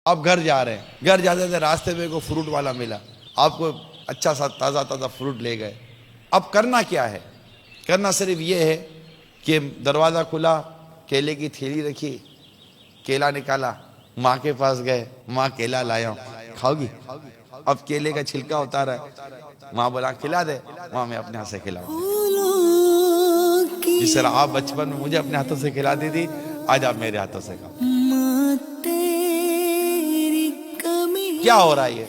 आप घर जा रहे हैं, घर जाते थे रास्ते में को फ्रूट वाला मिला, आपको अच्छा सा ताज़ा ताज़ा फ्रूट ले गए। अब करना क्या है? करना सिर्फ ये है कि दरवाज़ा खुला, केले की थैली रखी, केला निकाला, माँ के पास गए, माँ केला लाया हूँ, खाओगी? अब केले का छिलका उतारा है, माँ बोला खिला दे, माँ मैं अपने हाथ से खिलाऊँ। जिस तरह आप बचपन में मुझे अपने हाथों से खिलाती थी, आज आप मेरे हाथों से खाओ। क्या हो रहा है? ये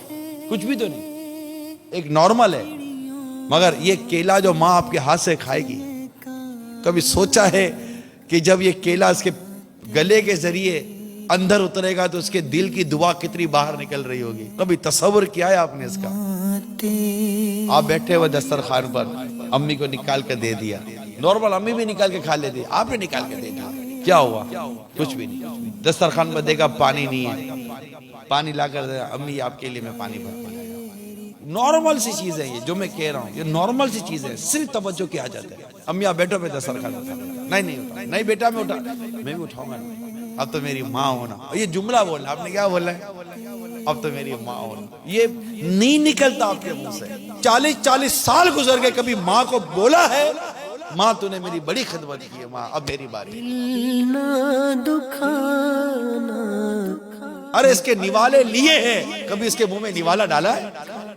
कुछ भी तो नहीं, एक नॉर्मल है। मगर ये केला जो माँ आपके हाथ से खाएगी, कभी सोचा है कि जब ये केला इसके गले के जरिए अंदर उतरेगा तो उसके दिल की दुआ कितनी बाहर निकल रही होगी? कभी तसव्वुर किया है आपने इसका? आप बैठे हुए दस्तरखान पर, अम्मी को निकाल कर दे दिया, नॉर्मल अम्मी भी निकाल के खा लेती, आपने निकाल के दे दिया, क्या हुआ? कुछ भी नहीं। दस्तरखान पर देखा पानी नहीं है, पानी ला कर दे, अम्मी आपके लिए मैं पानी भरता हूं। नॉर्मल सी चीज है ये जो मैं कह रहा हूँ, ये नॉर्मल सी चीज है, सिर्फ तवज्जो किया जाता है। अम्मी आप बैठो पे दस्तरखान उठा, नहीं बेटा मैं उठा, मैं भी उठाऊंगा, अब तो मेरी माँ होना, ये जुमला बोलना, आपने क्या बोला है? अब तो मेरी माँ होना, ये नहीं निकलता आपके मुंह से। 40-40 साल गुजर गए, कभी माँ को बोला है माँ तूने मेरी बड़ी खिदमत की है, माँ अब मेरी बारी। अरे इसके निवाले लिए हैं, कभी इसके मुंह में निवाला डाला है?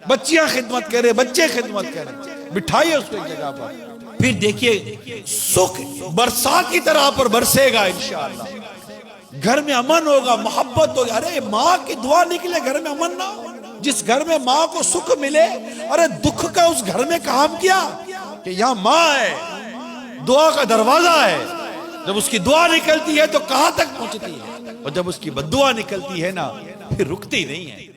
बच्चियां खिदमत करे, बच्चे खिदमत करे, बिठाइए उसको एक जगह पर, फिर देखिए सुख बरसात की तरह पर बरसेगा इंशाअल्लाह। घर में अमन होगा, मोहब्बत होगी। अरे माँ की दुआ निकले, घर में अमन ना हो। जिस घर में माँ को सुख मिले, अरे दुख का उस घर में काम किया कि यहाँ माँ है, दुआ का दरवाजा है। जब उसकी दुआ निकलती है तो कहां तक पहुंचती है, और जब उसकी बद्दुआ निकलती है ना, फिर रुकती नहीं है।